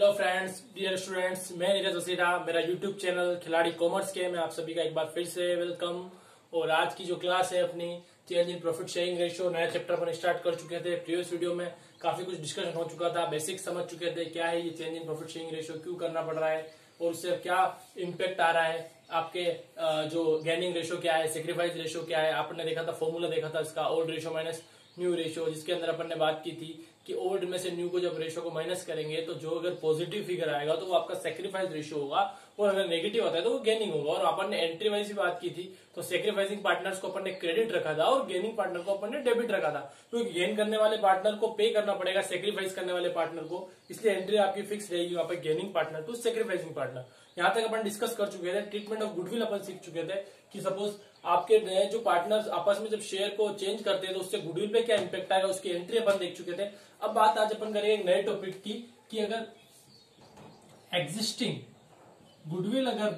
Hello friends, dear students, मैं नीरज वसीरा, मेरा YouTube channel खिलाड़ी कॉमर्स के में आप सभी का एक बार फिर से वेलकम। और आज की जो क्लास है अपनी change in profit sharing ratio नया चैप्टर अपन स्टार्ट कर चुके थे। प्रीवियस वीडियो में काफी कुछ डिस्कशन हो चुका था, बेसिक समझ चुके थे क्या है ये change in profit sharing ratio, क्यों करना पड़ रहा है और उससे क्या इम्पेक्ट आ रहा है आपके जो गेनिंग रेशियो क्या है, सेक्रीफाइस रेशियो क्या है। आपने देखा था फॉर्मूला देखा था इसका, old ratio minus new ratio, जिसके अंदर अपन ने बात की थी कि ओल्ड में से न्यू को जब रेशियो को माइनस करेंगे तो जो अगर पॉजिटिव फिगर आएगा तो वो आपका सेक्रीफाइस रेशियो होगा और अगर नेगेटिव आता है तो वो गेनिंग होगा। और अपन ने एंट्री वाइज भी बात की थी तो सेक्रीफाइसिंग पार्टनर्स को अपन ने क्रेडिट रखा था और गेनिंग पार्टनर को अपन ने डेबिट रखा था, क्योंकि गेन करने वाले पार्टनर को पे करना पड़ेगा सेक्रीफाइस करने वाले पार्टनर को, इसलिए एंट्री आपकी फिक्स रहेगी वहां पर gaining partner to sacrificing partner. यहाँ तक अपन डिस्कस कर चुके थे, ट्रीटमेंट ऑफ गुडविल अपन सीख चुके थे कि सपोज आपके नए जो पार्टनर्स आपस में जब शेयर को चेंज करते हैं तो उससे गुडविल पे क्या इंपैक्ट आएगा, उसकी एंट्री अपन देख चुके थे। अब बात आज अपन करेंगे एक नए टॉपिक की कि अगर एग्जिस्टिंग गुडविल अगर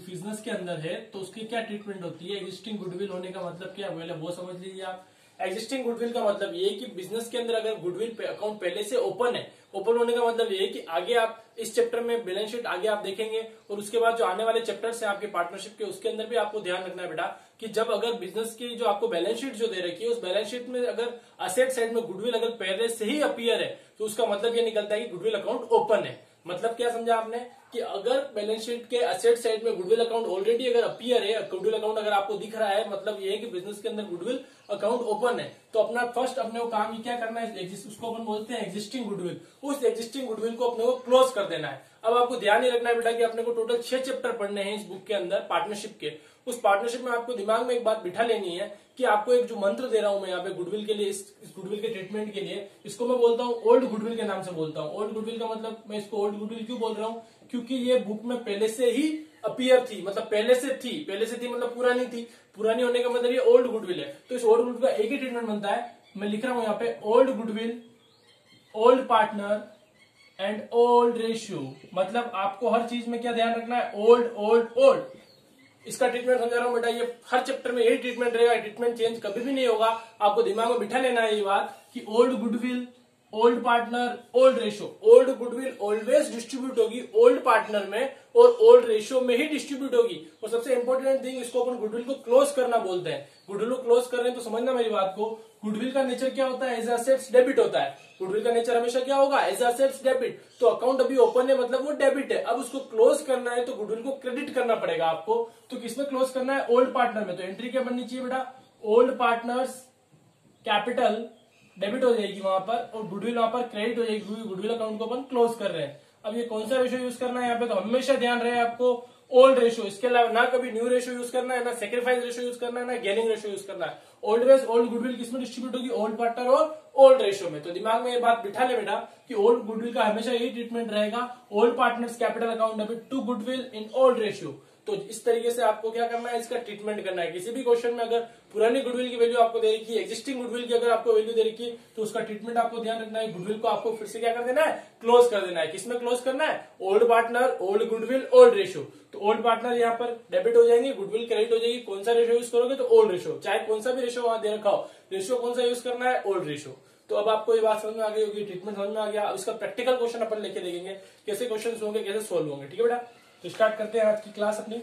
बिजनेस के अंदर है तो उसकी क्या ट्रीटमेंट होती है। एग्जिस्टिंग गुडविल होने का मतलब क्या है वो समझ लीजिए आप। एग्जिस्टिंग गुडविल का मतलब ये कि बिजनेस के अंदर अगर गुडविल अकाउंट पहले से ओपन है, ओपन होने का मतलब ये कि आगे आप इस चैप्टर में बैलेंस शीट आगे आप देखेंगे और उसके बाद जो आने वाले चैप्टर्स हैं आपके पार्टनरशिप के, उसके अंदर भी आपको ध्यान रखना है बेटा कि जब अगर बिजनेस की जो आपको बैलेंस शीट जो दे रखी है उस बैलेंस शीट में अगर असेट साइड में गुडविल अगर पहले से ही अपीयर है तो उसका मतलब ये निकलता है कि गुडविल अकाउंट ओपन है। मतलब क्या समझा आपने कि अगर बैलेंस शीट के असेट साइड में गुडविल अकाउंट ऑलरेडी अगर अपीयर है, गुडविल अकाउंट अगर आपको दिख रहा है, मतलब ये है कि बिजनेस के अंदर गुडविल अकाउंट ओपन है। तो अपना फर्स्ट अपने को काम क्या करना है, उसको अपन बोलते हैं एग्जिस्टिंग गुडविल। उस एग्जिस्टिंग गुडविल को अपने को क्लोज कर देना है। अब आपको ध्यान ही रखना है बेटा कि अपने को टोटल 6 चैप्टर पढ़ने हैं इस बुक के अंदर पार्टनरशिप के। उस पार्टनरशिप में आपको दिमाग में एक बात बिठा लेनी है कि आपको एक जो मंत्र दे रहा हूं मैं यहाँ पे गुडविल के लिए, इस गुडविल के ट्रीटमेंट के लिए, इसको मैं बोलता हूँ ओल्ड गुडविल के नाम से बोलता हूँ। ओल्ड गुडविल का मतलब मैं इसको ओल्ड गुडविल क्यों बोल रहा हूँ, क्योंकि ये बुक में पहले से ही अपीयर थी, मतलब पहले से थी मतलब पुरानी थी। पुरानी होने का मतलब ये ओल्ड गुडविल है। तो इस ओल्ड गुडविल का एक ही ट्रीटमेंट बनता है, मैं लिख रहा हूं यहाँ पे old goodwill, old partner and old ratio. मतलब आपको हर चीज में क्या ध्यान रखना है, ओल्ड ओल्ड ओल्ड। इसका ट्रीटमेंट समझा रहा हूं बेटा, ये हर चैप्टर में यही ट्रीटमेंट रहेगा, ट्रीटमेंट चेंज कभी भी नहीं होगा। आपको दिमाग में बिठा लेना है ये बात कि old goodwill, old partner, old ratio. Old goodwill always distribute होगी ओल्ड पार्टनर में और ओल्ड रेशियो में ही डिस्ट्रीब्यूट होगी। और सबसे इंपॉर्टेंट थिंग, इसको अपन गुडविल को क्लोज करना बोलते हैं। गुडविल को क्लोज कर रहे हैं तो समझना मेरी बात को, गुडविल का नेचर क्या होता है, एज असेट्स डेबिट होता है। गुडविल का नेचर हमेशा क्या होगा, एज असेट्स डेबिट। तो अकाउंट अभी ओपन है मतलब वो डेबिट है। अब उसको क्लोज करना है तो गुडविल को क्रेडिट करना पड़ेगा आपको। तो किसमें क्लोज करना है, ओल्ड पार्टनर में। तो एंट्री क्या बननी चाहिए बेटा, ओल्ड पार्टनर्स कैपिटल डेबिट हो जाएगी वहां पर और गुडविल वहां पर क्रेडिट हो जाएगी, क्योंकि गुडविल अकाउंट को अपन क्लोज कर रहे हैं। अब ये कौन सा रेशियो यूज करना है यहाँ पे, तो हमेशा ध्यान रहे आपको ओल्ड रेशियो। इसके अलावा ना कभी न्यू रेशियो यूज करना है, ना सेक्रीफाइस रेशियो यूज करना है, ना गेनिंग रेशियो यूज करना है। ऑलवेज ओल्ड गुडविल किसमें डिस्ट्रीब्यूट होगी, ओल्ड पार्टनर और ओल्ड रेशियो में। तो दिमाग में ये बात बिठा ले बेटा कि ओल्ड गुडविल का हमेशा यही ट्रीटमेंट रहेगा, old partners capital account debit to goodwill in old ratio. तो इस तरीके से आपको क्या करना है, इसका ट्रीटमेंट करना है। किसी भी क्वेश्चन में अगर पुरानी गुडविल की वैल्यू आपको दे रखी है, एग्जिस्टिंग गुडविल की अगर आपको वैल्यू दे रखी है, तो उसका ट्रीटमेंट आपको ध्यान रखना है। गुडविल को आपको फिर से क्या कर देना है, क्लोज कर देना है। किसमें क्लोज करना है, old partner, old goodwill, old ratio. तो ओल्ड पार्टनर यहाँ पर डेबिट हो जाएंगे, गुडविल क्रेडिट हो जाएगी। कौन सा रेशियो यूज करोगे, तो ओल्ड रेशियो। चाहे कौन सा भी रेशियो वहां दे रखा हो, रेशियो कौन सा यूज करना है, ओल्ड रेशियो। तो अब आपको ये बात समझ में आ गई होगी, ट्रीटमेंट समझ में आ गया। अब इसका प्रैक्टिकल क्वेश्चन अपन लेके देखेंगे, कैसे क्वेश्चन होंगे, कैसे सोल्व होंगे। ठीक है बेटा, तो स्टार्ट करते हैं आज की क्लास अपनी,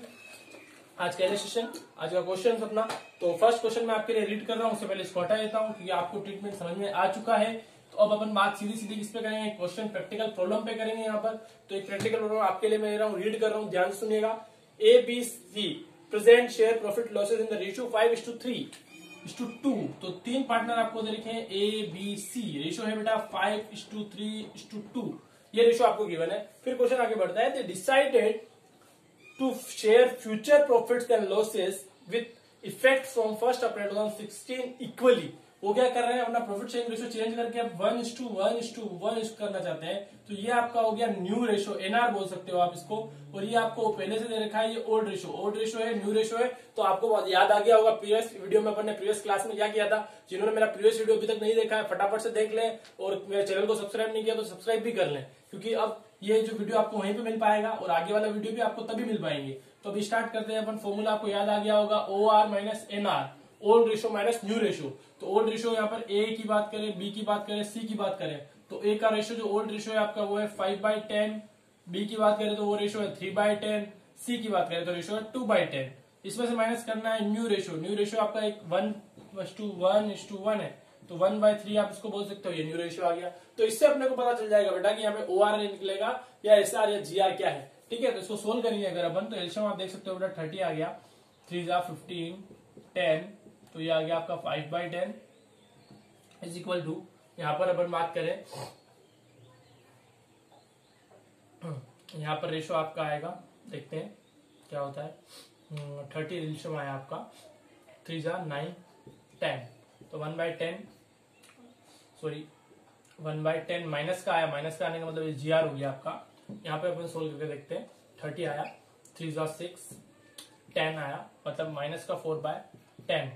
आज का सेशन, आज का क्वेश्चन अपना। तो फर्स्ट क्वेश्चन मैं आपके लिए रीड कर रहा हूं, उससे पहले इसको हटा देता हूं क्योंकि आपको ट्रीटमेंट समझ में आ चुका है। तो अब अपन बात सीधी सीधी किस पे करेंगे, क्वेश्चन प्रैक्टिकल प्रॉब्लम पे करेंगे यहाँ पर। तो एक प्रैक्टिकल प्रॉब्लम आपके लिए मैं ले रहा हूँ, रीड कर रहा हूँ, ध्यान से सुनिएगा। A B C present share profit losses in the ratio 5:3:2। तो 3 पार्टनर आपको दे रखे हैं, ए बी सी। रेशियो है बेटा 5:3:2, ये रेशियो आपको गिवन है। फिर क्वेश्चन आगे बढ़ता है, they decided to share future profits and losses with effect from 1 April 2016 equally। वो क्या कर रहे हैं, अपना प्रॉफिट शेयरिंग रेशियो चेंज करके अब 1:1:1 करना चाहते हैं। तो ये आपका हो गया न्यू रेशियो, एनआर बोल सकते हो आप इसको। और ये आपको पहले से दे रखा है, ये ओल्ड रेशियो। ओल्ड रेशियो है, न्यू रेशियो है। तो आपको याद आ गया होगा प्रीवियस वीडियो में अपन ने प्रीवियस क्लास में क्या किया था। जिन्होंने मेरा प्रीवियस वीडियो अभी तक नहीं देखा है फटाफट से देख लें, और मेरे चैनल को सब्सक्राइब नहीं किया तो सब्सक्राइब भी कर लें, क्योंकि अब ये जो वीडियो आपको वहीं पे मिल पाएगा और आगे वाला वीडियो भी आपको तभी मिल पाएंगे। तो अभी स्टार्ट करते हैं अपन। फॉर्मूला आपको याद आ गया होगा, OR minus NR, old ratio minus new ratio. तो ओल्ड रेशियो यहाँ पर ए की बात करें, बी की बात करें, सी की बात करें, तो ए का रेशियो जो ओल्ड रेशियो है आपका वो है 5/10 बी की बात करें तो वो रेशो है 3/10, सी की बात करें तो रेशो है 2/10। इसमें से माइनस करना है न्यू रेशो आपका एक 1:1 है, तो 1/3 आप इसको बोल सकते हो, ये न्यू रेशो आ गया। तो इससे अपने को पता चल जाएगा बेटा कि यहाँ पे OR निकलेगा या SR या GR क्या है, ठीक है। तो इसको सोल्व करेंगे अगर अपन, तो एलसीएम आप देख सकते हो बेटा 30 आ गया, 3 जा 15, 10, तो ये आ गया आपका 5/10 इज इक्वल टू, यहाँ पर अपन बात करें, यहाँ पर रेशो आपका आएगा, देखते हैं क्या होता है। 30 एलसीएम आया आपका, 3 जा 9, 10, तो 1/10 माइनस का आया, माइनस का आने का मतलब GR हो गया आपका। यहाँ पे अपन सोल्व करके देखते हैं, 30 आया, 3 जा 6, 10 आया, मतलब माइनस का 4/10,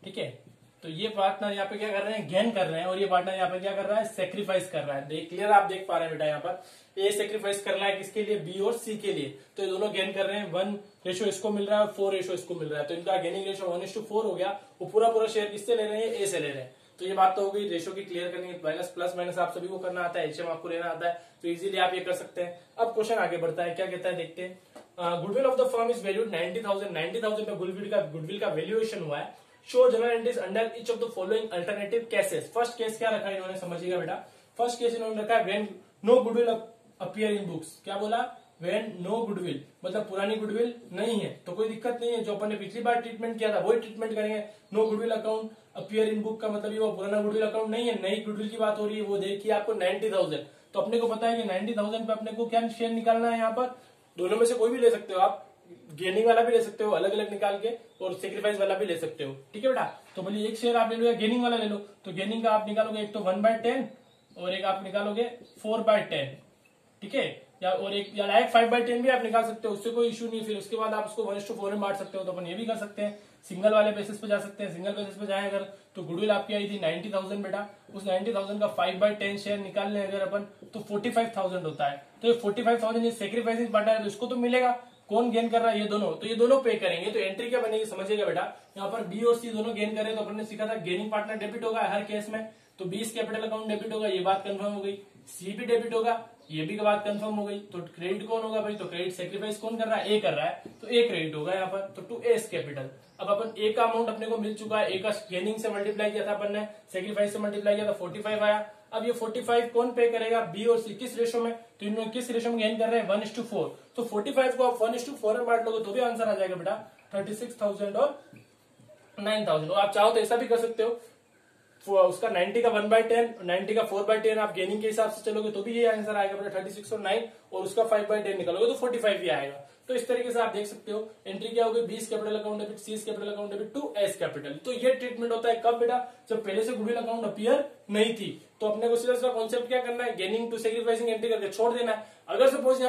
ठीक है। तो ये पार्टनर यहाँ पे क्या कर रहे हैं, गेन कर रहे हैं, और ये पार्टनर यहाँ पे क्या कर रहा है, सेक्रीफाइस कर रहा है। क्लियर आप देख पा रहे हैं बेटा, यहाँ पर ए सेक्रीफाइस कर रहा है किसके लिए, बी और सी के लिए। तो ये दोनों गेन कर रहे हैं, 1 रेशो इसको मिल रहा है, 4 रेशो इसको मिल रहा है, तो इनका गेनिंग रेशो 1:4 हो गया। वो पूरा शेयर किससे ले रहे हैं, ए से ले रहे हैं। तो ये बात तो हो गई रेशो की क्लियर करनी है। माइनस प्लस माइनस आप सभी को करना आता है, एचएम आपको लेना आता है, तो इजीली आप ये कर सकते हैं। अब क्वेश्चन आगे बढ़ता है, क्या कहता है देखते हैं। Goodwill of the firm is valued 90,000 पे गुडविल का वैल्यूएशन हुआ है। Show general entries under each of the following alternative cases. First case क्या रखा है इन्होंने, समझिएगा बेटा। फर्स्ट केस इन्होंने रखा है when no goodwill appear in books. क्या बोला, व्हेन नो गुडविल, मतलब पुरानी गुडविल नहीं है, तो कोई दिक्कत नहीं है, जो अपन ने पिछली बार ट्रीटमेंट किया था वही ट्रीटमेंट करेंगे। No goodwill account appear in book का मतलब ये वो पुराना गुडविल अकाउंट नहीं है, नई गुडविल की बात हो रही है। वो देखिए आपको 90,000, तो अपने को पता है कि 90,000 पे अपने को क्या शेयर निकालना है। यहाँ पर दोनों में से कोई भी ले सकते हो आप, गेनिंग वाला भी ले सकते हो अलग अलग निकाल के, और सेक्रीफाइस वाला भी ले सकते हो, ठीक है बेटा। तो बोलिए एक शेयर आप ले लो या गेनिंग वाला ले लो, तो गेनिंग का आप निकालोगे एक तो 1/10 और एक आप निकालोगे 4/10, ठीक है, या और एक या लाइक 5/10 भी आप निकाल सकते हो, उससे कोई इशू नहीं। फिर उसके बाद आप उसको 1:4 में बांट सकते हो, तो अपन ये भी कर सकते हैं। सिंगल वाले बेसिस पे जा सकते हैं, सिंगल बेसिस पे जाए अगर, तो गुडविल आपकी आई थी 90,000 बेटा, उस 90,000 का 5/10 शेयर निकाल लें अगर अपन, तो 45,000 होता है। तो ये 45,000 ये सेक्रीफाइसिंग पार्टनर है, तो इसको तो मिलेगा। कौन गेन कर रहा है, ये दोनों, तो ये दोनों पे करेंगे। तो एंट्री क्या बनेगी समझिएगा बेटा, यहाँ पर बी और सी दोनों गेन कर रहे हैं, तो अपन ने सीखा था गेनिंग पार्टनर डेबिट होगा हर केस में, तो बी कैपिटल अकाउंट डेबिट होगा, ये बात कंफर्म हो गई। सी भी डेबिट होगा, ये भी बात कंफर्म हो गई। तो क्रेडिट कौन होगा भाई, तो क्रेडिट सेक्रीफाइस कौन कर रहा है, ए कर रहा है, तो ए क्रेडिट होगा यहाँ पर, तो टू एस कैपिटल। अब अपन ए का अमाउंट अपने को मिल चुका है, ए का गेनिंग से मल्टीप्लाई किया था अपन ने, सेक्रीफाइस से मल्टीप्लाई किया था, 45 आया। अब ये 45 कौन पे करेगा, बी और सी, किस रेशो में, तो इन लोग किस रेशो में गेन कर रहे हैं, 1:4। तो 45 को आप 1:4 में बांट लोगे तो भी आंसर आ जाएगा बेटा 36,000 और 9,000। और आप चाहो तो ऐसा भी कर सकते हो, उसका 90 का 1/10, 90 का 4/10 आप गेनिंग के हिसाब से चलोगे तो भी ये आंसर आएगा बेटा 36 और 9, और उसका 5/10 निकालोगे तो 45 ही आएगा। तो इस तरीके से आप देख सकते हो एंट्री क्या होगी, B's capital account debit, C capital account debit to A's capital. तो ये ट्रीटमेंट होता है कब बेटा, जब पहले से गुडविल अकाउंट अपीयर नहीं थी। तो अपने को सीधा कॉन्सेप्ट क्या करना है, गेनिंग टू सेक्रीफाइसिंग एंट्री करके छोड़ देना है। अगर सपोज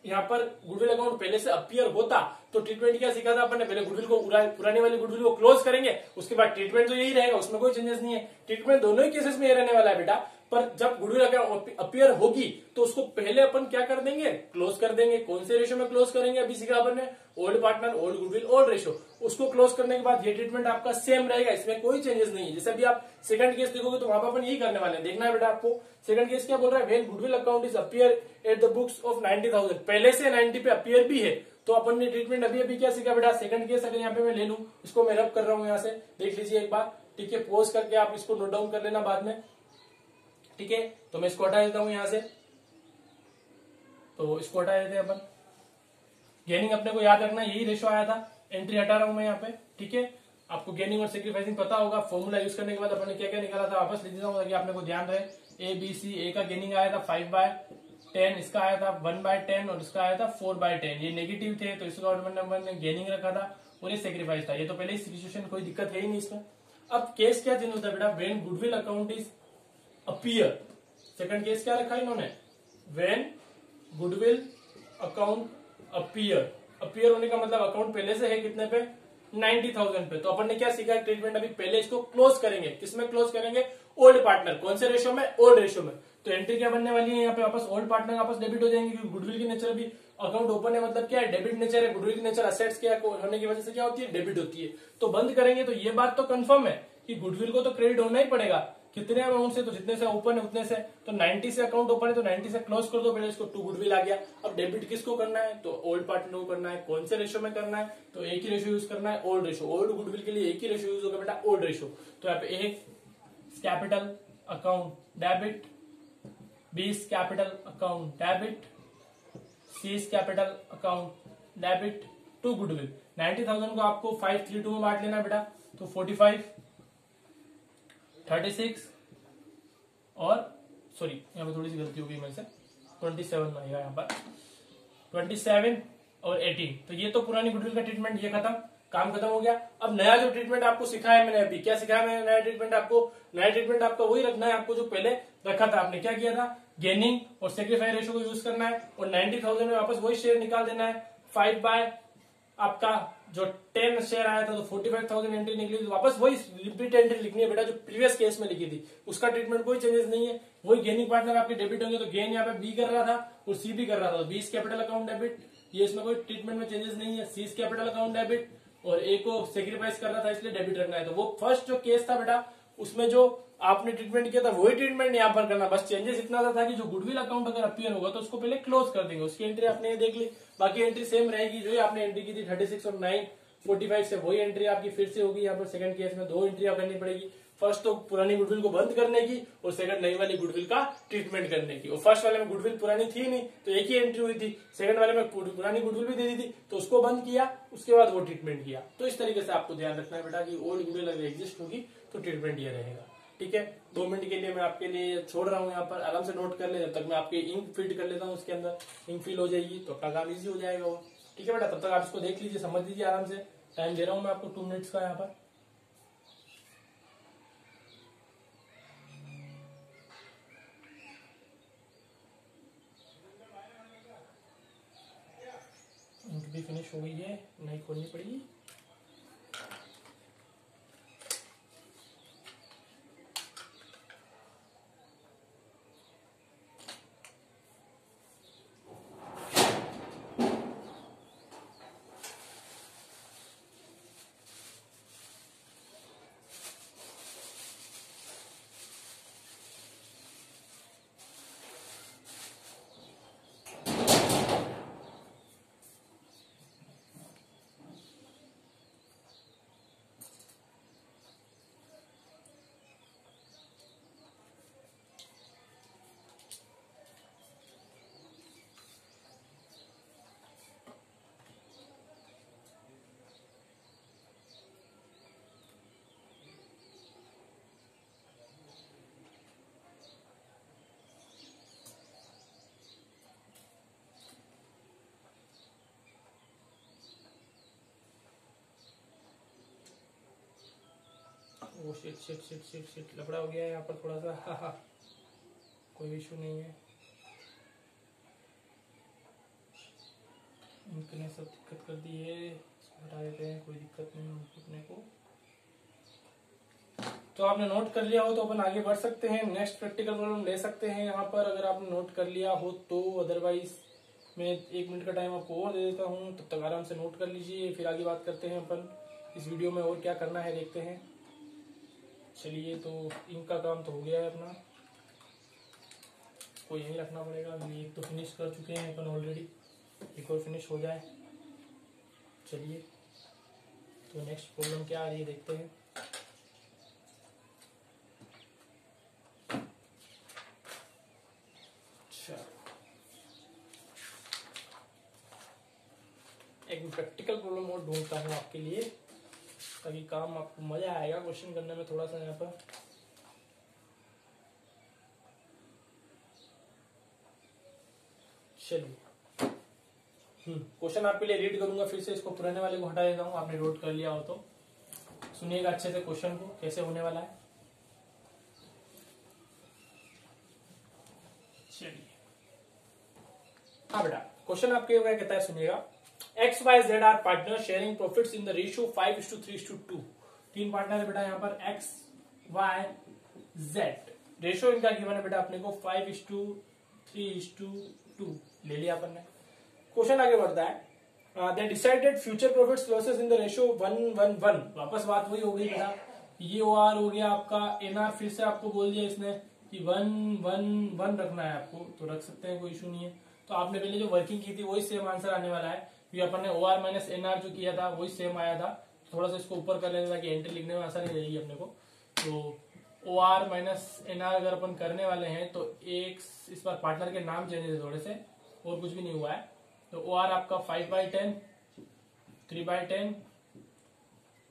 यहाँ पर गुडविल अकाउंट पहले से अपीयर होता तो ट्रीटमेंट क्या सीखा था अपन ने, पहले गुडविल को पुरानी वाली गुडविल को क्लोज करेंगे, उसके बाद ट्रीटमेंट तो यही रहेगा, उसमें कोई चेंजेस नहीं है। ट्रीटमेंट दोनों ही केसेस में ये रहने वाला है बेटा, पर जब गुडविल अकाउंट अपीयर होगी तो उसको पहले अपन क्या कर देंगे, क्लोज कर देंगे। कौन से रेशो में क्लोज करेंगे, अभी सीखा अपन ने, old partner old goodwill old ratio. उसको क्लोज करने के बाद ये ट्रीटमेंट आपका सेम रहेगा, इसमें कोई चेंजेस नहीं है। जैसे अभी आप सेकंड केस देखोगे तो वहां पर अपन यही करने वाले हैं, देखना है बेटा आपको। सेकंड केस क्या बोल रहा है, when goodwill account is appear at the books of 90,000, पहले से 90 पे अपीयर भी है। तो अपन ने ट्रीटमेंट अभी क्या सीखा बेटा, सेकंड केस अगर यहाँ पे मैं ले लूं, इसको मैं रब कर रहा हूं, यहाँ से देख लीजिए एक बार, ठीक है। पॉज करके आप इसको नोट डाउन कर लेना बाद में, ठीक है। तो मैं इसको हटा देता हूं यहाँ से, तो इसको हटा देते हैं अपन। गेनिंग अपने को याद रखना यही रेशो आया था, एंट्री हटा रहा हूं मैं यहाँ पे, ठीक है। आपको गेनिंग और सेक्रीफाइसिंग पता होगा, फॉर्मूला यूज करने के बाद अपन ने क्या क्या निकाला था, वापस लिख देता हूं ताकि आपने को ध्यान रहे। ए बी सी, ए का गेनिंग आया था 5/10, इसका आया था 1/10 और इसका आया था 4/10। ये नेगेटिव थे तो इसका नंबर ने गेनिंग रखा था और ये सेक्रीफाइस था। ये तो पहले ही सिचुएशन, कोई दिक्कत है ही नहीं इसमें। अब केस क्या चेंज होता है बेटा, when goodwill account is appear. Second case क्या रखा इन्होंने, when goodwill account appear. Appear होने का मतलब अकाउंट पहले से है कितने पे, 90,000 पे। तो अपन ने क्या सीखा ट्रीटमेंट, अभी पहले इसको क्लोज करेंगे, किसमें क्लोज करेंगे, ओल्ड पार्टनर। कौन से रेशो में, ओल्ड रेशो में। तो एंट्री क्या बनने वाली है यहाँ पे, वापस ओल्ड पार्टनर वापस डेबिट हो जाएंगे, क्योंकि गुडविल की नेचर अभी अकाउंट ओपन है, मतलब क्या है, डेबिट नेचर है। गुडविल की नेचर असेट्स के होने की वजह से क्या होती है, डेबिट होती है। तो बंद करेंगे, तो ये बात तो कंफर्म है कि गुडविल को तो क्रेडिट होना ही पड़ेगा। कितने अमाउंट से, तो जितने से ओपन है उतने से, तो 90 से अकाउंट ओपन है तो 90 से क्लोज कर दो, पहले इसको टू गुडविल आ गया। अब डेबिट किसको करना है, तो ओल्ड पार्टनर को करना है। कौन से रेशो में करना है, तो एक ही रेशो यूज करना है, ओल्ड रेशो। ओल्ड गुडविल के लिए एक ही रेशो यूज होगा बेटा, ओल्ड रेशो। तो यहाँ पे A capital account debit, B capital account debit, C capital account debit to goodwill. 90,000 को आपको 532 में बांट लेना बेटा, तो 45, 36 और सॉरी यहाँ पे थोड़ी सी गलती हो गई मेरे से, 27 आएगा यहाँ पर, 27 और 18। तो ये तो पुरानी गुडविल का ट्रीटमेंट, ये खत्म, काम खत्म हो गया। अब नया जो ट्रीटमेंट आपको सिखाया मैंने अभी, क्या सिखाया मैंने नया ट्रीटमेंट आपको? नया ट्रीटमेंट आपको वही रखना है आपको जो पहले रखा था। आपने क्या किया था, गेनिंग और सेक्रीफाई रेशो को यूज करना है और 90,000 में वापस वही शेयर निकाल देना है। 5 बाय आपका जो 10 शेयर आया था तो 45,000 एंट्री निकली, तो वापस वही रिपीट एंट्री लिखनी है बेटा जो प्रीवियस केस में लिखी थी। उसका ट्रीटमेंट कोई चेंजेस नहीं है, वही गेनिंग पार्टनर आपके डेबिट होंगे, तो गेन यहाँ पे बी कर रहा था और सी भी कर रहा था, तो बी कैपिटल अकाउंट डेबिट, ये इसमें कोई ट्रीटमेंट में चेंजेस नहीं है। सी कैपिटल अकाउंट डेबिट और ए को सेक्रीफाइस कर रहा था इसलिए डेबिट रखना है। तो वो फर्स्ट जो केस था बेटा उसमें जो आपने ट्रीटमेंट किया था वही ट्रीटमेंट यहाँ पर करना, बस चेंजेस इतना था कि जो गुडविल अकाउंट अगर अपीयर होगा तो उसको पहले क्लोज कर देंगे। उसकी एंट्री आपने ये देख ली, बाकी एंट्री सेम रहेगी जो आपने एंट्री की थी 36 और 945 से, वही एंट्री आपकी फिर से होगी। यहाँ पर सेकंड केस में 2 एंट्री करनी पड़ेगी, फर्स्ट तो पुरानी गुडविल को बंद करने की और सेकंड नई वाली गुडविल का ट्रीटमेंट करने की। और फर्स्ट वाले में गुडविल पुरानी थी नहीं तो एक ही एंट्री हुई थी, सेकंड वाले में पुरानी गुडविल भी दे दी थी तो उसको बंद किया, उसके बाद वो ट्रीटमेंट किया। तो इस तरीके से आपको ध्यान रखना है बेटा कि ओल्ड गुडविल अगर एग्जिस्ट होगी तो ट्रीटमेंट ये रहेगा। ठीक है, 2 मिनट के लिए मैं आपके लिए छोड़ रहा हूँ यहाँ पर, आराम से नोट कर ले, जब तक मैं आपके इंक फिल कर लेता हूँ, उसके अंदर इंक फिल हो जाएगी तो आपका काम इजी हो जाएगा वो। ठीक है बेटा, तब तक आप इसको देख लीजिए, समझ लीजिए आराम से। टाइम दे रहा हूँ मैं आपको 2 मिनट्स का यहाँ पर। इंक भी फिनिश हो गई है, नहीं खोलनी पड़ेगी। वो शिट लफड़ा हो गया है यहाँ पर थोड़ा सा। कोई इशू नहीं है, इनके सब दिक्कत कर दी है, हटा देते हैं, कोई दिक्कत नहीं है को। तो आपने नोट कर लिया हो तो अपन आगे बढ़ सकते हैं, नेक्स्ट प्रैक्टिकल प्रॉब्लम ले सकते हैं यहाँ पर अगर आपने नोट कर लिया हो तो। अदरवाइज मैं 1 मिनट का टाइम आपको और दे देता हूँ, तब तक आराम से नोट कर लीजिए, फिर आगे बात करते हैं अपन इस वीडियो में और क्या करना है देखते हैं। चलिए, तो इंक का काम तो हो गया है अपना, को यहीं रखना पड़ेगा। एक तो फिनिश कर चुके हैं अपन ऑलरेडी, एक और फिनिश हो जाए। चलिए, तो नेक्स्ट प्रॉब्लम क्या आ रही है देखते हैं। अच्छा, एक प्रैक्टिकल प्रॉब्लम और ढूंढता हूँ आपके लिए ताकि काम आपको मजा आएगा क्वेश्चन करने में थोड़ा सा यहाँ पर। चलिए, क्वेश्चन आपके लिए रीड करूंगा फिर से, इसको पुराने वाले को हटा देता हूँ, आपने नोट कर लिया हो तो सुनिएगा अच्छे से क्वेश्चन को कैसे होने वाला है। चलिए, हाँ बेटा, क्वेश्चन आपके क्या कहता है सुनिएगा। X Y Z are partner sharing profits in the ratio 5:3:2। 3 partner है बेटा यहाँ पर, एक्स वाई जेड, रेशियो इनका गिवन है बेटा अपने को 5:3:2 ले लिया अपन ने। क्वेश्चन आगे बढ़ता है, they decided future profits losses in the ratio 1:1:1। वापस बात वही हो गई बेटा ये OR हो गया आपका। NR फिर से आपको बोल दिया इसने कि 1 रखना है आपको, तो रख सकते हैं, कोई इशू नहीं है। तो आपने पहले जो वर्किंग की थी वही सेम आंसर आने वाला है, क्योंकि अपन ने OR माइनस NR जो किया था वही सेम आया था। थोड़ा सा इसको ऊपर कर लेना ताकि एंट्री लिखने में आसानी रहेगी अपने को। तो OR माइनस NR अगर अपन करने वाले हैं तो एक इस बार पार्टनर के नाम चेंज है थोड़े से, और कुछ भी नहीं हुआ है। तो OR आपका 5/10, 3/10,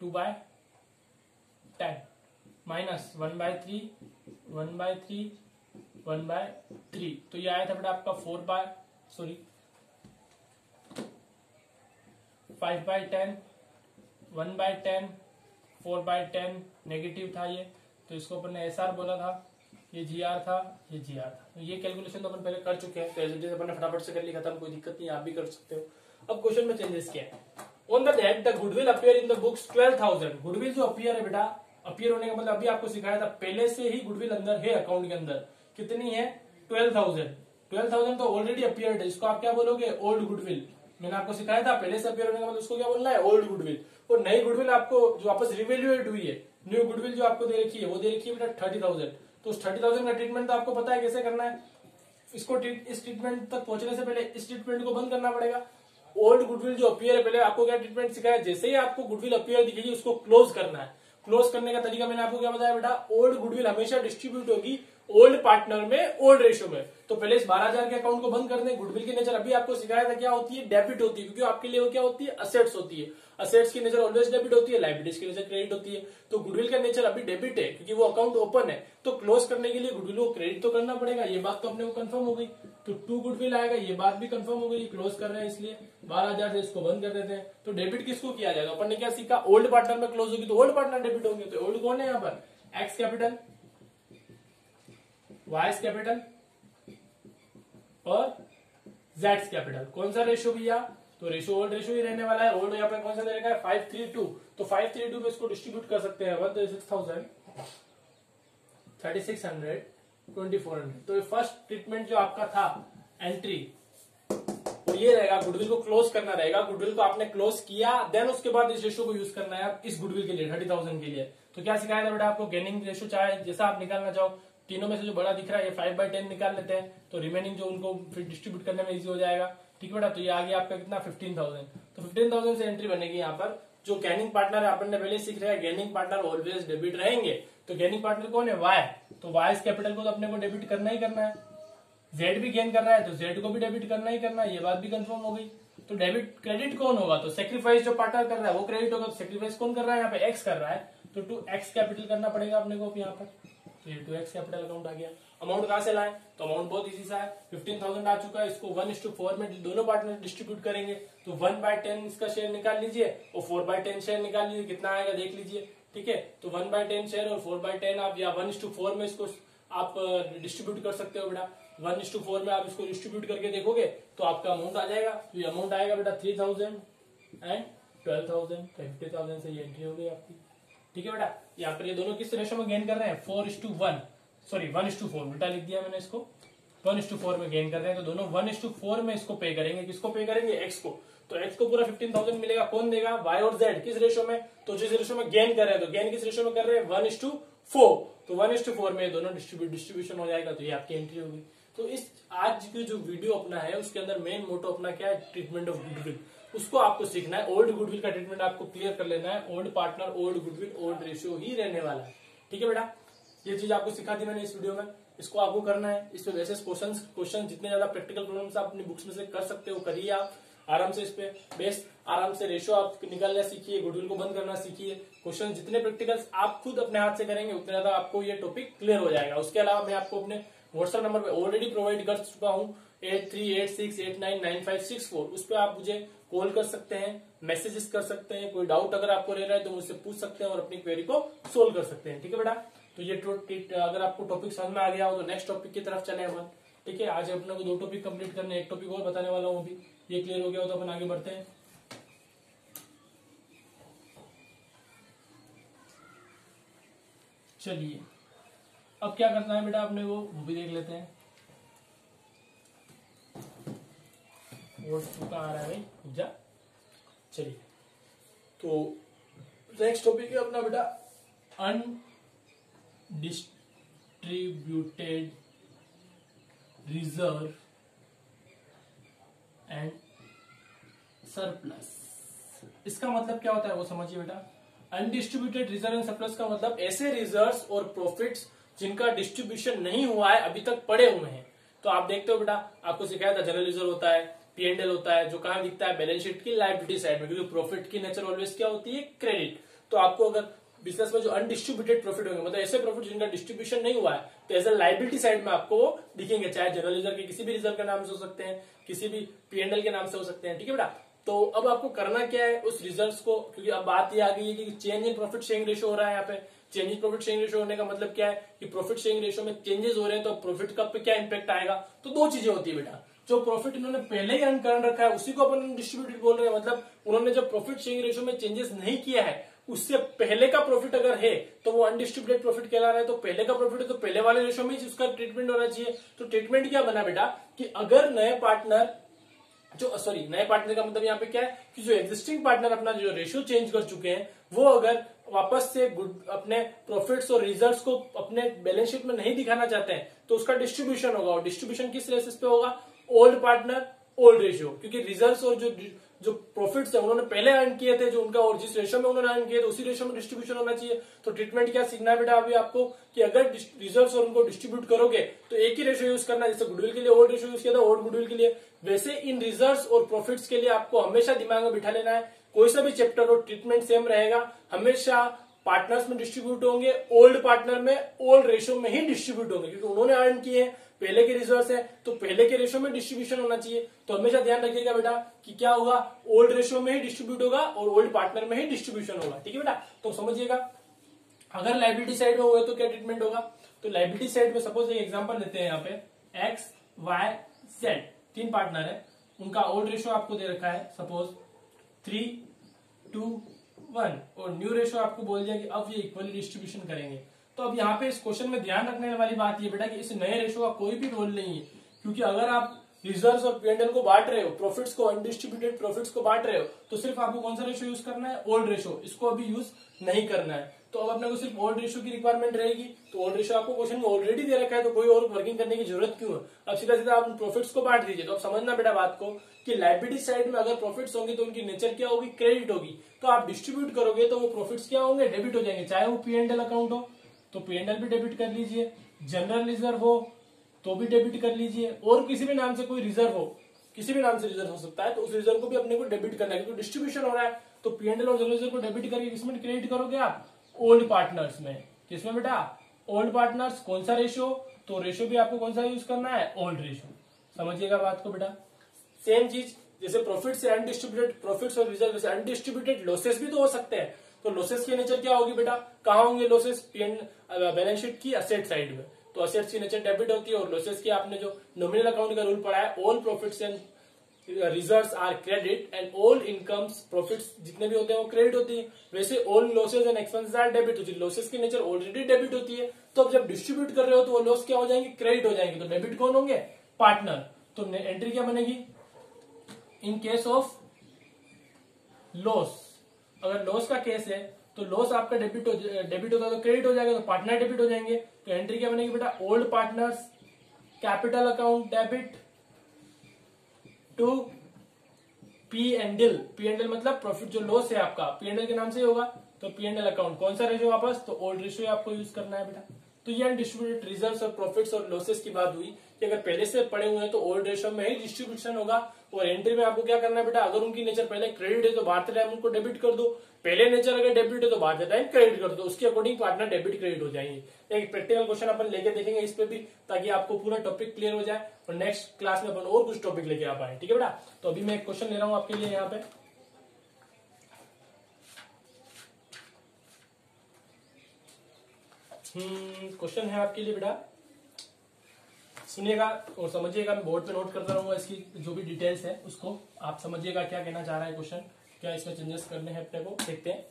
2/10 माइनस 1/3, 1/3, 1/3। तो ये आया था बेटा आपका 5/10, 1/10, 4/10 नेगेटिव था ये, तो इसको अपन ने SR बोला था। ये GR था, ये GR था। तो ये कैलकुलेशन तो अपन पहले कर चुके हैं, तो एज इट इज अपन ने फटाफट से कर ली, खत्म, कोई दिक्कत नहीं, आप भी कर सकते हो। अब क्वेश्चन में चेंजेस क्या है। On the date the goodwill appear in the books 12,000। Goodwill जो अपीयर है बेटा, अपीयर होने का मतलब अभी आपको सिखाया था, पहले से ही गुडविल अंदर है अकाउंट के अंदर। कितनी है? 12,000। 12,000 तो ऑलरेडी अपीयर्ड है, इसको आप क्या बोलोगे? Old goodwill. मैंने आपको सिखाया था पहले से अपीयर होने का मतलब उसको क्या बोलना है? Old goodwill. और नई गुडविल आपको जो वापस रिवेल्युएट हुई है, न्यू गुडविल जो आपको दे रखी है, वो दे रखी है बेटा 30,000। तो उस 30,000 का ट्रीटमेंट तो आपको पता है कैसे करना है। इसको इस ट्रीटमेंट तक पहुंचने से पहले इस ट्रीटमेंट को बंद करना पड़ेगा। ओल्ड गुडविल जो अपीयर है, पहले आपको क्या ट्रीटमेंट सिखाया, जैसे ही आपको गुडविल अपीयर दिखेगी उसको क्लोज करना है। क्लोज करने का तरीका मैंने आपको क्या बताया बेटा? ओल्ड गुडविल हमेशा डिस्ट्रीब्यूट होगी ओल्ड पार्टनर में, ओल्ड रेशियो में। तो पहले इस 12,000 के अकाउंट को बंद कर दें। गुडविल की नेचर अभी आपको सिखाया था क्या होती है? डेबिट होती है, क्योंकि आपके लिए वो क्या होती है? असेट्स होती है। असेट्स की नेचर ऑलवेज डेबिट होती है, लायबिलिटीज की नेचर क्रेडिट होती है। तो गुडविल का नेचर अभी डेबिट है क्योंकि वो अकाउंट ओपन है। तो क्लोज करने के लिए गुडविल को क्रेडिट तो करना पड़ेगा, ये बात तो अपने को कंफर्म हो गई। तो 2 गुडविल आएगा, ये बात भी कंफर्म हो गई। क्लोज कर रहे हैं इसलिए 12,000 से इसको बंद कर देते हैं। तो डेबिट किसको किया जाएगा? अपन ने क्या सीखा? ओल्ड पार्टनर में क्लोज होगी तो ओल्ड पार्टनर डेबिट होंगे। तो ओल्ड कौन है यहाँ पर? एक्स कैपिटल, वाइस कैपिटल और जेड्स कैपिटल। कौन सा रेशियो भैया? तो रेशियो ओल्ड रेशियो ही रहने वाला है। ओल्ड यहाँ पे कौन सा दे रखा है? 532। तो 532 पे इसको डिस्ट्रीब्यूट कर सकते हैं 136,000, 3,600, 2,400। तो ये फर्स्ट ट्रीटमेंट जो आपका था एंट्री, तो ये रहेगा, गुडविल को क्लोज करना रहेगा। गुडविल को आपने क्लोज किया, देन उसके बाद इस रेशियो को यूज करना है आप इस गुडविल के लिए 30,000 के लिए। तो क्या सिखाया था बेटा आपको? गेनिंग रेशियो चाहे जैसा आप निकालना चाहो, तीनों में से जो बड़ा दिख रहा है ये 5/10 निकाल लेते हैं, तो रिमेनिंग जो उनको फिर डिस्ट्रीब्यूट करने में इजी हो जाएगा। ठीक बेटा, तो ये आ गया आपका कितना? 15,000। तो 15,000 से एंट्री बनेगी यहाँ पर। जो गेनिंग पार्टनर है, अपन ने पहले सीख रहा है, गेनिंग पार्टनर ऑलवेज डेबिट रहेंगे। तो गेनिंग पार्टनर कौन है? वाई। तो वाई कैपिटल को तो अपने को डेबिट करना ही करना है। जेड भी गेन कर रहा है तो जेड को भी डेबिट करना ही करना है, ये बात भी कंफर्म हो गई। तो डेबिट क्रेडिट कौन होगा? तो सेक्रीफाइस जो पार्टनर कर रहा है वो क्रेडिट होगा। तो सेक्रीफाइस कौन कर रहा है? यहाँ पे एक्स कर रहा है, तो 2x कैपिटल करना पड़ेगा अपने को यहाँ पर। तो ये 2x कैपिटल अकाउंट आ गया। अमाउंट कहां से लाए? तो अमाउंट बहुत इजी सा है, 15,000 आ चुका है। इसको 1:4 में दोनों पार्टनर डिस्ट्रीब्यूट करेंगे। तो 1/10 इसका शेयर निकाल लीजिए और 4/10 शेयर निकाल लीजिए, कितना आएगा देख लीजिए। ठीक है, तो 1/10 शेयर और 4/10 आप या 1:4 में इसको आप डिस्ट्रीब्यूट कर सकते हो बेटा। 1:4 में आप इसको डिस्ट्रीब्यूट करके देखोगे तो आपका अमाउंट आ जाएगा। तो ये अमाउंट आएगा बेटा 3,000 एंड 12,000। 50,000 से ये एंट्री हो गई आपकी। ठीक है बेटा, यहाँ पर ये दोनों किस रेशियो में गेन कर रहे हैं? 4:1, सॉरी 1:4 बेटा लिख दिया मैंने इसको, 1:4 में गेन कर रहे हैं। तो दोनों 1:4 में इसको पे करेंगे। किसको पे करेंगे? एक्स को। तो एक्स को पूरा 15,000 मिलेगा। कौन देगा? वाई और जेड। किस रेशियो में? तो जिस रेशियो में गेन कर रहे हैं, तो गेन किस रेशियो में कर रहे हैं? 1:4। तो 1:4 में दोनों डिस्ट्रीब्यूशन हो जाएगा। तो ये आपकी एंट्री होगी। तो इस आज की जो वीडियो अपना है उसके अंदर मेन मोटो अपना क्या है? Treatment of goodwill. उसको आपको सीखना है। ओल्ड गुडविल का ट्रीटमेंट आपको क्लियर कर लेना है। Old partner, old goodwill, old ratio ही रहने वाला है। ठीक है बेटा, ये चीज आपको सिखा दी मैंने इस वीडियो में। इसको आपको करना है। इस पे वैसे क्वेश्चन जितने ज्यादा प्रैक्टिकल प्रॉब्लम्स आप अपनी बुक्स में से कर सकते हो करिए आप आराम से। इस पे बेस आराम से रेशियो आप निकालना सीखिए, गुडविल को बंद करना सीखिए। क्वेश्चन जितने प्रैक्टिकल्स आप खुद अपने हाथ से करेंगे उतने ज्यादा आपको ये टॉपिक क्लियर हो जाएगा। उसके अलावा मैं आपको अपने व्हाट्सएप नंबर पे ऑलरेडी प्रोवाइड कर चुका हूँ 8386899564। उस पर आप मुझे कॉल कर सकते हैं, मैसेजेस कर सकते हैं। कोई डाउट अगर आपको रह रहा है तो मुझसे पूछ सकते हैं और अपनी क्वेरी को सोल्व कर सकते हैं। ठीक है बेटा, तो ये अगर आपको टॉपिक समझ में आ गया हो तो नेक्स्ट टॉपिक की तरफ चले अपन। ठीक है, आज अपने को 2 टॉपिक कंप्लीट करने, एक टॉपिक और बताने वाला हूँ अभी। ये क्लियर हो गया हो तो अपन आगे बढ़ते हैं। चलिए, अब क्या करना है बेटा अपने को वो भी देख लेते हैं। कहाँ आ रहा है भाई जा। चलिए, तो नेक्स्ट टॉपिक है अपना बेटा अनडिस्ट्रीब्यूटेड रिजर्व एंड सरप्लस। इसका मतलब क्या होता है वो समझिए बेटा। अनडिस्ट्रीब्यूटेड रिजर्व एंड सरप्लस का मतलब ऐसे रिजर्व्स और प्रॉफिट्स जिनका डिस्ट्रीब्यूशन नहीं हुआ है, अभी तक पड़े हुए हैं। तो आप देखते हो बेटा, आपको सिखाया था जनरल रिजर्व होता है, P&L होता है, जो कहां दिखता है बैलेंस शीट की लायबिलिटी साइड में, क्योंकि प्रॉफिट की नेचर ऑलवेज क्या होती है, क्रेडिट। तो आपको अगर बिजनेस में जो अनडिस्ट्रीब्यूटेड प्रॉफिट होंगे, मतलब ऐसे प्रॉफिट जिनका डिस्ट्रीब्यूशन नहीं हुआ है, तो एज ए लायबिलिटी साइड में आपको वो दिखेंगे, चाहे जनरल रिजर्व के किसी भी रिजर्व के नाम से हो सकते हैं, किसी भी P&L के नाम से हो सकते हैं। ठीक है बेटा। तो अब आपको करना क्या है उस रिजर्व्स को, क्योंकि अब बात ये आ गई है कि change in profit sharing ratio हो रहा है यहाँ पे। Change in profit sharing ratio होने का मतलब क्या है कि प्रॉफिट शेयरिंग रेशियो में चेंजेस हो रहे हैं, तो प्रॉफिट का पे क्या इंपैक्ट आएगा। तो दो चीजें होती है बेटा, जो प्रॉफिट इन्होंने पहले ही अर्न कर रखा है उसी को अपन डिस्ट्रीब्यूटेड बोल रहे हैं। मतलब उन्होंने जब प्रॉफिट शेयरिंग रेशियो में चेंजेस नहीं किया है, उससे पहले का प्रॉफिट अगर है तो वो अनडिस्ट्रीब्यूटेड प्रॉफिट कहला रहा है। तो पहले का प्रॉफिट है तो पहले वाले रेशियो में ही उसका ट्रीटमेंट होना चाहिए। तो ट्रीटमेंट क्या बना बेटा कि अगर नए पार्टनर नए पार्टनर का मतलब यहाँ पे क्या है कि जो एग्जिस्टिंग पार्टनर अपना जो रेशियो चेंज कर चुके हैं, वो अगर वापस से अपने प्रॉफिट्स और रिजर्व्स को अपने बैलेंस शीट में नहीं दिखाना चाहते हैं, तो उसका डिस्ट्रीब्यूशन होगा। और डिस्ट्रीब्यूशन किस बेसिस पे होगा, ओल्ड पार्टनर ओल्ड रेशियो, क्योंकि रिजर्व्स और जो प्रॉफिट्स है उन्होंने पहले अर्न किए थे, जो उनका और जिस रेशियो में उन्होंने अर्न किए थे उसी रेशियो में डिस्ट्रीब्यूशन होना चाहिए। तो ट्रीटमेंट क्या सीखना है बेटा अभी आपको कि अगर रिजर्व्स और उनको डिस्ट्रीब्यूट करोगे तो एक ही रेशियो यूज करना है। जैसे गुडविल के लिए ओल्ड रेशियो यूज किया था, ओल्ड गुडविल के लिए, वैसे इन रिजर्व्स और प्रॉफिट्स के लिए आपको हमेशा दिमाग में बिठा लेना है, कोई सा भी चैप्टर हो ट्रीटमेंट सेम रहेगा, हमेशा पार्टनर्स में डिस्ट्रीब्यूट होंगे, ओल्ड पार्टनर में ओल्ड रेशियो में ही डिस्ट्रीब्यूट होंगे, क्योंकि उन्होंने अर्न किए हैं, पहले के रिजर्व्स है तो पहले के रेशियो में डिस्ट्रीब्यूशन होना चाहिए। तो हमेशा ध्यान रखिएगा बेटा कि क्या होगा, ओल्ड रेशियो में ही डिस्ट्रीब्यूट होगा और ओल्ड पार्टनर में ही डिस्ट्रीब्यूशन होगा। ठीक है बेटा। तो समझिएगा अगर लायबिलिटी साइड में हुए तो क्या ट्रीटमेंट होगा। तो लायबिलिटी साइड में सपोज एक एग्जांपल लेते हैं, यहाँ पे एक्स वाई जेड तीन पार्टनर है, उनका ओल्ड रेशियो आपको दे रखा है सपोज 3:1 और न्यू रेशियो आपको बोल दिया कि अब ये इक्वली डिस्ट्रीब्यूशन करेंगे। तो अब यहाँ पे इस क्वेश्चन में ध्यान रखने वाली बात ये बेटा कि इस नए रेशियो का कोई भी रोल नहीं है, क्योंकि अगर आप रिजर्व्स और P&L को बांट रहे हो, प्रॉफिट्स को, अनडिस्ट्रीब्यूटेड प्रॉफिट्स को बांट रहे हो, तो सिर्फ आपको कौन सा रेशियो यूज करना है, ओल्ड रेशियो। इसको अभी यूज नहीं करना है। तो अब अपने को सिर्फ ओल्ड रेशियो की रिक्वायरमेंट रहेगी। तो ओल्ड रेशियो आपको क्वेश्चन में ऑलरेडी दे रखा है, तो कोई और वर्किंग करने की जरूरत क्यों है। अब सीधा सीधा आप प्रॉफिट्स को बांट दीजिए। तो अब समझना बेटा बात को कि लायबिलिटी साइड में अगर प्रॉफिट्स होंगे तो उनकी नेचर क्या होगी, क्रेडिट होगी। तो आप डिस्ट्रीब्यूट करोगे तो वो प्रॉफिट्स क्या होंगे, डेबिट हो जाएंगे। चाहे वो P&L अकाउंट हो तो P&L भी डेबिट कर लीजिए, जनरल रिजर्व हो तो भी डेबिट कर लीजिए, और किसी भी नाम से कोई रिजर्व हो, किसी भी नाम से रिजर्व हो सकता है, तो उस रिजर्व को भी अपने को डेबिट करना है, क्योंकि डिस्ट्रीब्यूशन हो रहा है। तो P&L और जनरल रिजर्व को डेबिट करके किसमें क्रेडिट करोगे आप, ओल्ड पार्टनर्स में। किसमें बेटा, ओल्ड पार्टनर्स। कौन सा रेशियो, तो रेशियो भी आपको कौन सा यूज करना है, ओल्ड रेशियो। समझिएगा बात को बेटा। सेम चीज जैसे प्रॉफिट से अनडिस्ट्रीब्यूटेड प्रॉफिट्स और रिजर्व से अनडिस्ट्रीब्यूटेड लॉसेस भी तो हो सकते हैं। तो लॉसेस की नेचर क्या होगी बेटा, कहाँ होंगे लॉसेस, बैलेंस शीट की असेट साइड में। तो असेट्स की नेचर डेबिट होती है, और लॉसेस की आपने जो नॉमिनल अकाउंट का रूल पढ़ा है, all profits and reserves are credit and all incomes, profits जितने भी होते हैं वो क्रेडिट होती है। वैसे all losses and expenses are debit होती है। लॉसेस की नेचर ऑलरेडी डेबिट होती है, तो अब जब डिस्ट्रीब्यूट कर रहे हो तो वो लॉस क्या हो जाएंगे, क्रेडिट हो जाएंगे। तो डेबिट कौन होंगे, पार्टनर। तो एंट्री क्या बनेगी, इन केस ऑफ लॉस। अगर लॉस का केस है तो लॉस आपका डेबिट होता है तो क्रेडिट हो जाएगा, तो पार्टनर डेबिट हो जाएंगे। तो एंट्री क्या बनेगी बेटा, old partners capital account debit to P&L। P&L मतलब प्रॉफिट, जो लॉस है आपका P&L के नाम से ही होगा, तो P&L अकाउंट कौन सा रेशियो वापस, तो ओल्ड रेशियो आपको यूज करना है बेटा। तो ये अनडिस्ट्रीब्यूटेड रिजर्व्स और प्रॉफिट्स और लॉसेस की बात हुई कि अगर पहले से पड़े हुए हैं तो ओल्ड रेशियो में ही डिस्ट्रीब्यूशन होगा। और एंट्री में आपको क्या करना है बेटा, अगर उनकी नेचर पहले क्रेडिट है तो बाहर टाइम उनको डेबिट कर दो, पहले नेचर अगर डेबिट है तो बाहर टाइम क्रेडिट कर दो, उसके अकॉर्डिंग पार्टनर डेबिट क्रेडिट हो जाएंगे। एक प्रैक्टिकल क्वेश्चन अपन लेके देखेंगे इस पे भी, ताकि आपको पूरा टॉपिक क्लियर हो जाए और नेक्स्ट क्लास में अपन और कुछ टॉपिक लेके आ पाए। ठीक है बेटा। तो अभी मैं एक क्वेश्चन ले रहा हूं आपके लिए यहाँ पे, क्वेश्चन है आपके लिए बेटा, सुनिएगा और समझिएगा। मैं बोर्ड पे नोट करता रहूंगा, इसकी जो भी डिटेल्स है उसको आप समझिएगा क्या कहना चाह रहा है क्वेश्चन, क्या इसमें चेंजेस करने हैं अपने को। देखते हैं,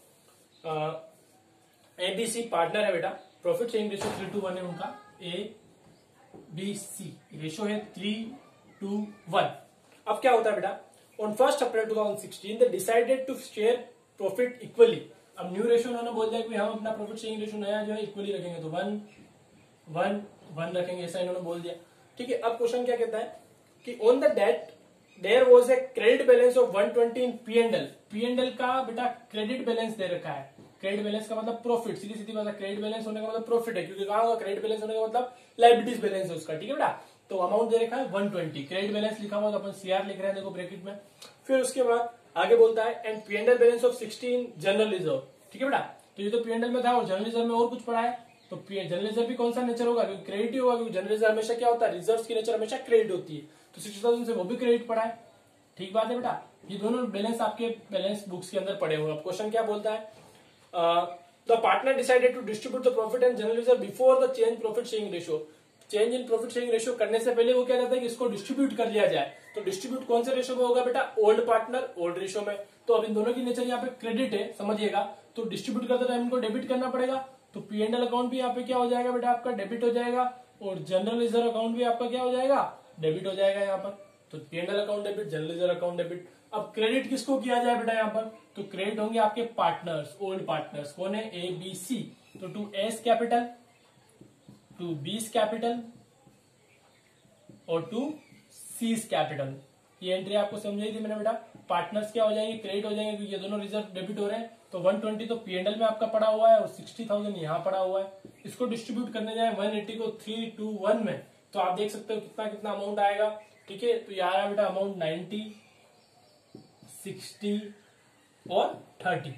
ABC पार्टनर है बेटा, प्रॉफिट शेयरिंग रेशियो 3:1 है उनका, ABC रेशियो है 3:1। अब क्या होता है बेटा, on 1 April 2016 they decided to share profit equally. अब न्यू रेशियो उन्होंने बोल दिया कि हम अपना प्रॉफिट शेयरिंग रेशियो नया जो है इक्वली रखेंगे, तो 1:1 रखेंगे, ऐसा इन्होंने बोल दिया। ठीक है, अब क्वेश्चन क्या कहता है कि on the date there was a credit balance of 120 in P&L। P&L का बेटा क्रेडिट बैलेंस दे रखा है। क्रेडिट बैलेंस का मतलब प्रॉफिट, सीधी सीधी बात है, क्रेडिट बैलेंस होने का मतलब प्रॉफिट है, क्योंकि कहा होगा क्रेडिट बैलेंस होने का मतलब लाइबिलिटीज बैलेंस है उसका। ठीक है बेटा, तो अमाउंट दे रखा है 120, क्रेडिट बैलेंस लिखा हुआ तो अपन CR लिख रहे हैं देखो ब्रैकेट में। फिर उसके बाद आगे बोलता है and P&L balance of 16 general reserve. ठीक है बेटा, तो ये तो P&L में था और जनरल रिजर्व में और कुछ पढ़ा है, तो जनरल रिजर्व भी कौन सा नेचर होगा, क्योंकि क्रेडिट ही होगा, क्योंकि जनरल रिजर्व हमेशा क्या होता है, रिजर्व की नेचर हमेशा क्रेडिट होती है, तो 60,000 से वो भी क्रेडिट पड़ा है। ठीक बात है बेटा, ये दोनों बैलेंस आपके बैलेंस बुक्स के अंदर पड़े हुए। अब क्वेश्चन क्या बोलता है, the partner decided to distribute the profit and general reserve before the change profit sharing ratio. Change in profit sharing ratio करने से पहले वो क्या कहता है कि इसको डिस्ट्रीब्यूट कर लिया जाए। तो डिस्ट्रीब्यूट कौन से रेशियो में होगा बेटा, ओल्ड पार्टनर ओल्ड रेशियो में। तो अब इन दोनों की नेचर यहाँ पे क्रेडिट है, समझिएगा, तो डिस्ट्रीब्यूट करते टाइम इनको डेबिट करना पड़ेगा, तो P&L अकाउंट भी यहाँ पे क्या हो जाएगा बेटा, आपका डेबिट हो जाएगा, और जनरल रिजर्व अकाउंट भी आपका क्या हो जाएगा, डेबिट हो जाएगा यहाँ पर। तो P&L account debit, general reserve account debit. अब क्रेडिट किसको किया जाए बेटा यहाँ पर, तो क्रेडिट होंगे आपके पार्टनर्स, ओल्ड पार्टनर्स, कौन है, ABC। तो to A's capital, to B's capital और टू सीज कैपिटल। ये एंट्री आपको समझाई थी मैंने बेटा। पार्टनर्स क्या हो जाएंगे, क्रेडिट हो जाएंगे, क्योंकि ये दोनों रिजर्व डेबिट हो रहे हैं। तो 120 तो P&L में आपका पड़ा हुआ है और 60,000 यहाँ पड़ा हुआ है। इसको डिस्ट्रीब्यूट करने जाए 180 को 3, 2, 1 में, तो आप देख सकते हो कितना कितना अमाउंट आएगा। ठीक है, तो यहाँ आया बेटा अमाउंट 90, 60 और 30।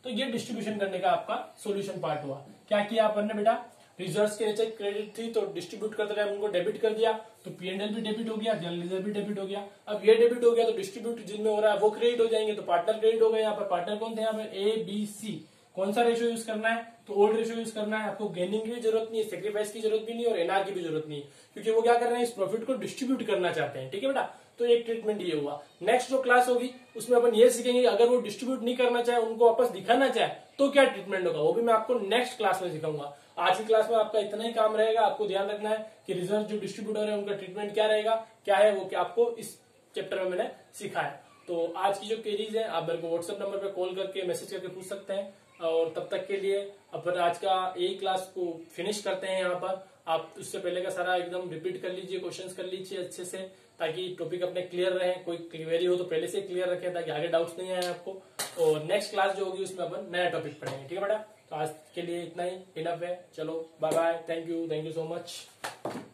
तो ये डिस्ट्रीब्यूशन करने का आपका सॉल्यूशन पार्ट हुआ। क्या किया अपन ने बेटा, रिजर्व्स के नीचे क्रेडिट थी तो डिस्ट्रीब्यूट करते रहे, उनको डेबिट कर दिया, तो P&L भी डेबिट हो गया, जनरल रिजर्व भी डेबिट हो गया। अब ये डेबिट हो गया तो डिस्ट्रीब्यूट जिनमें हो रहा है वो क्रेडिट हो जाएंगे, तो पार्टनर क्रेडिट हो गए। यहाँ पर पार्टनर कौन थे, यहाँ पर ABC। कौन सा रेशियो यूज करना है, तो ओल्ड रेशियो यूज करना है। आपको गेनिंग की भी जरूरत नहीं है, सेक्रीफाइस की जरूरत भी नहीं और NR की भी जरूरत नहीं है, क्योंकि वो क्या कर रहे हैं, इस प्रॉफिट को डिस्ट्रीब्यूट करना चाहते हैं। ठीक है बेटा, तो एक ट्रीटमेंट ये हुआ। नेक्स्ट जो क्लास होगी उसमें अपन ये सीखेंगे अगर वो डिस्ट्रीब्यूट नहीं करना चाहे, उनको वापस दिखाना चाहे, तो क्या ट्रीटमेंट होगा, वो भी मैं आपको नेक्स्ट क्लास में सिखाऊंगा। आज की क्लास में आपका इतना ही काम रहेगा, आपको ध्यान रखना है कि रिजर्व जो डिस्ट्रीब्यूटर है उनका ट्रीटमेंट क्या रहेगा, क्या है वो, क्या आपको इस चैप्टर में मैंने सिखाया। तो आज की जो क्वेरीज है आप मेरे को व्हाट्सएप नंबर पे कॉल करके मैसेज करके पूछ सकते हैं, और तब तक के लिए अपन आज का यही क्लास को फिनिश करते हैं। यहाँ पर आप उससे पहले का सारा एकदम रिपीट कर लीजिए, क्वेश्चंस कर लीजिए अच्छे से, ताकि टॉपिक अपने क्लियर रहे। कोई क्वेरी हो तो पहले से क्लियर रखें ताकि आगे डाउट्स नहीं आए आपको। और नेक्स्ट क्लास जो होगी उसमें अपन नया टॉपिक पढ़ेंगे। ठीक है बेटा, तो आज के लिए इतना ही इनफ है। चलो bye bye, thank you so much.